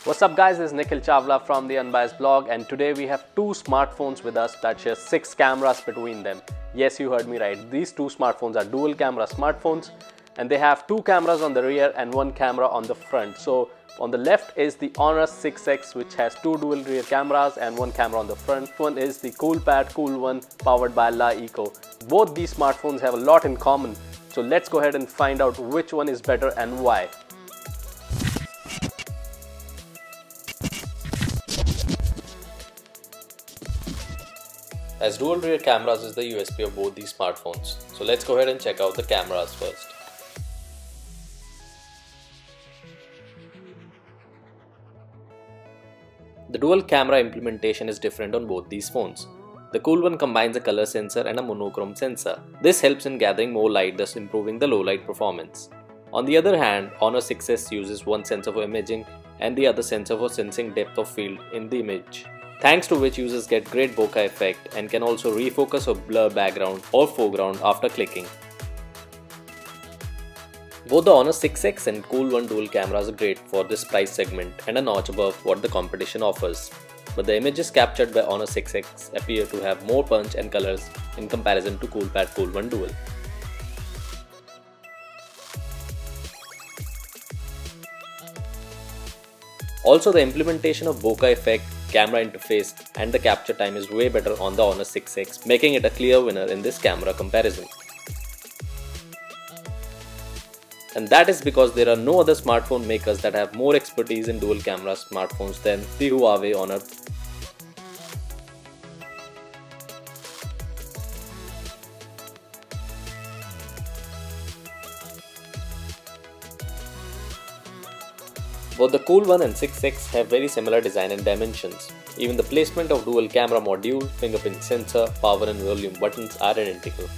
What's up guys, this is Nikhil Chawla from the Unbiased blog, and today we have two smartphones with us that share 6 cameras between them. Yes, you heard me right. These two smartphones are dual camera smartphones and they have 2 cameras on the rear and 1 camera on the front. So on the left is the Honor 6X, which has 2 dual rear cameras and 1 camera on the front. One is the Coolpad Cool One powered by La Eco. Both these smartphones have a lot in common. So let's go ahead and find out which one is better and why. As dual rear cameras is the USP of both these smartphones. So let's go ahead and check out the cameras first. The dual camera implementation is different on both these phones. The Cool One combines a color sensor and a monochrome sensor. This helps in gathering more light, thus improving the low light performance. On the other hand, Honor 6S uses one sensor for imaging and the other sensor for sensing depth of field in the image, thanks to which users get great bokeh effect and can also refocus or blur background or foreground after clicking. Both the Honor 6X and Cool One dual cameras are great for this price segment and a notch above what the competition offers. But the images captured by Honor 6X appear to have more punch and colors in comparison to Coolpad Cool One Dual. Also, the implementation of bokeh effect, camera interface and the capture time is way better on the Honor 6X, making it a clear winner in this camera comparison. And that is because there are no other smartphone makers that have more expertise in dual camera smartphones than the Huawei Honor. Both the Cool One and 6X have very similar design and dimensions. Even the placement of dual camera module, fingerprint sensor, power and volume buttons are identical.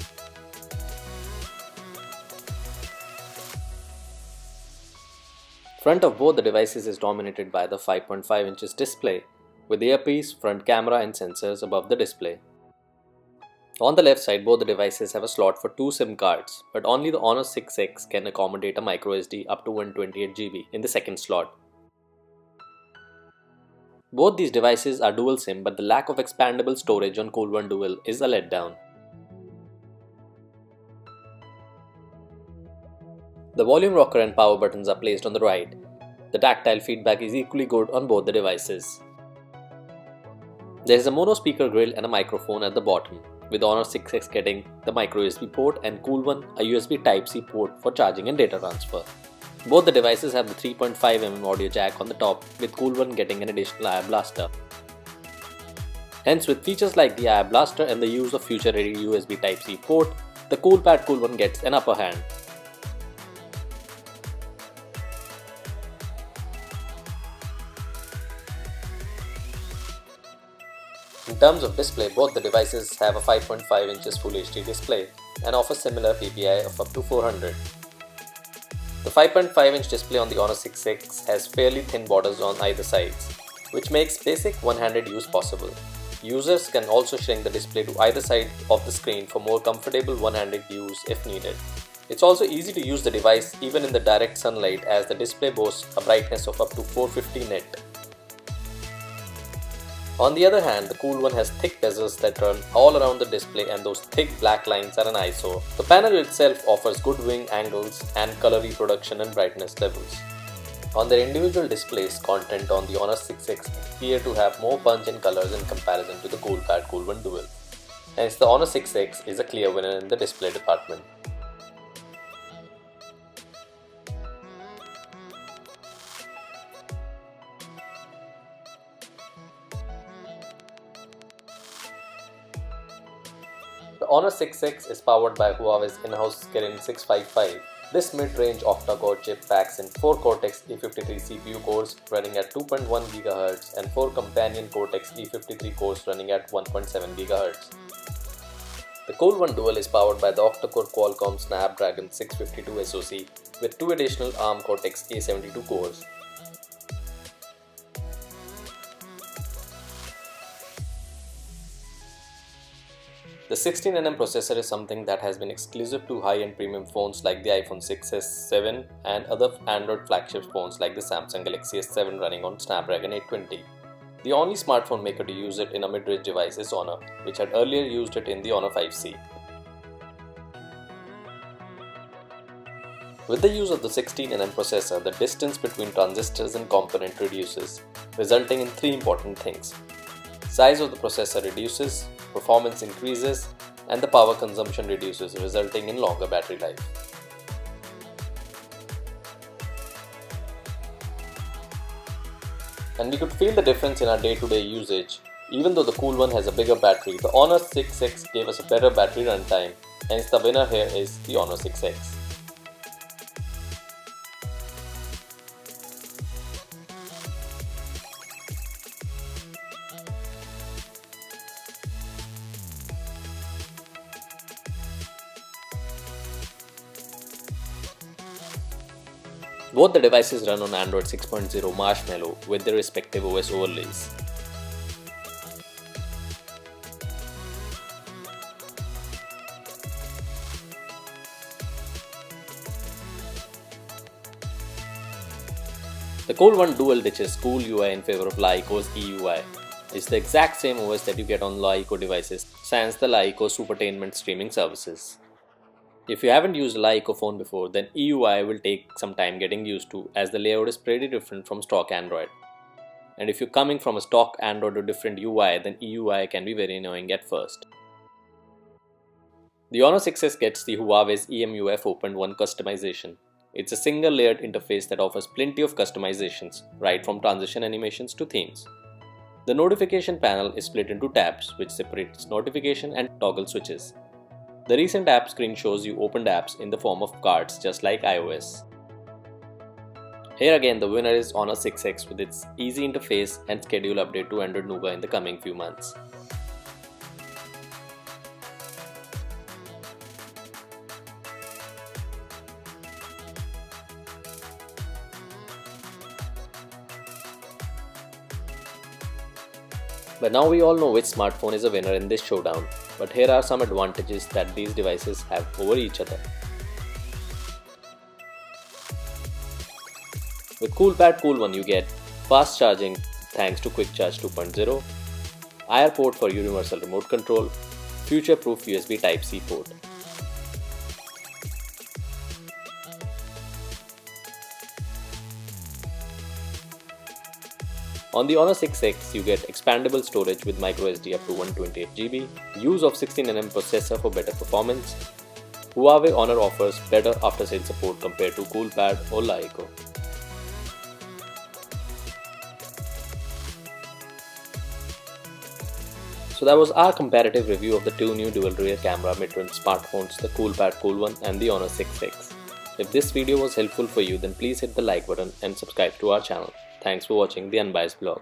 Front of both the devices is dominated by the 5.5 inches display, with earpiece, front camera and sensors above the display. On the left side, both the devices have a slot for 2 SIM cards, but only the Honor 6X can accommodate a microSD up to 128GB in the second slot. Both these devices are dual SIM, but the lack of expandable storage on Cool One Dual is a letdown. The volume rocker and power buttons are placed on the right. The tactile feedback is equally good on both the devices. There is a mono speaker grill and a microphone at the bottom, with Honor 6X getting the micro USB port and Cool One a USB Type-C port for charging and data transfer. Both the devices have the 3.5mm audio jack on the top, with Cool One getting an additional IR blaster. Hence, with features like the IR blaster and the use of future-ready USB Type-C port, the Coolpad Cool One gets an upper hand. In terms of display, both the devices have a 5.5 inches Full HD display and offer similar PPI of up to 400. The 5.5 inch display on the Honor 6X has fairly thin borders on either sides, which makes basic one-handed use possible. Users can also shrink the display to either side of the screen for more comfortable one-handed use if needed. It's also easy to use the device even in the direct sunlight, as the display boasts a brightness of up to 450 nit. On the other hand, the Cool One has thick bezels that run all around the display, and those thick black lines are an eyesore. The panel itself offers good viewing angles and color reproduction and brightness levels. On their individual displays, content on the Honor 6X appear to have more punch and colors in comparison to the Coolpad Cool One Dual. Hence, the Honor 6X is a clear winner in the display department. The Honor 6X is powered by Huawei's in-house Kirin 655. This mid-range octa-core chip packs in 4 Cortex E53 CPU cores running at 2.1 GHz and 4 companion Cortex E53 cores running at 1.7 GHz. The Cool One Dual is powered by the octa-core Qualcomm Snapdragon 652 SoC with 2 additional ARM Cortex A72 cores. The 16nm processor is something that has been exclusive to high-end premium phones like the iPhone 6s, 7 and other Android flagship phones like the Samsung Galaxy S7 running on Snapdragon 820. The only smartphone maker to use it in a mid-range device is Honor, which had earlier used it in the Honor 5C. With the use of the 16nm processor, the distance between transistors and component reduces, resulting in three important things. Size of the processor reduces, performance increases, and the power consumption reduces, resulting in longer battery life. And we could feel the difference in our day-to-day usage. Even though the Cool One has a bigger battery, the Honor 6X gave us a better battery runtime, hence the winner here is the Honor 6X. Both the devices run on Android 6.0 Marshmallow with their respective OS overlays. The Cool One dual ditches Cool UI in favor of LaIco's EUI. It's the exact same OS that you get on LaIco devices, sans the LaIco Supertainment streaming services. If you haven't used a LaIco phone before, then EUI will take some time getting used to, as the layout is pretty different from stock Android. And if you're coming from a stock Android to different UI, then EUI can be very annoying at first. The Honor 6S gets the Huawei's EMUI Open 1 customization. It's a single layered interface that offers plenty of customizations, right from transition animations to themes. The notification panel is split into tabs, which separates notification and toggle switches. The recent app screen shows you opened apps in the form of cards, just like iOS. Here again, the winner is Honor 6X with its easy interface and schedule update to Android Nougat in the coming few months. But now we all know which smartphone is a winner in this showdown, but here are some advantages that these devices have over each other. With Coolpad Cool One you get fast charging thanks to Quick Charge 2.0, IR port for universal remote control, future-proof USB Type-C port. On the Honor 6X, you get expandable storage with microSD up to 128GB, use of 16nm processor for better performance. Huawei Honor offers better after-sales support compared to Coolpad or LaIco. So that was our comparative review of the two new dual rear camera mid-range smartphones, the Coolpad Cool One and the Honor 6X. If this video was helpful for you, then please hit the like button and subscribe to our channel. Thanks for watching the Unbiased Blog.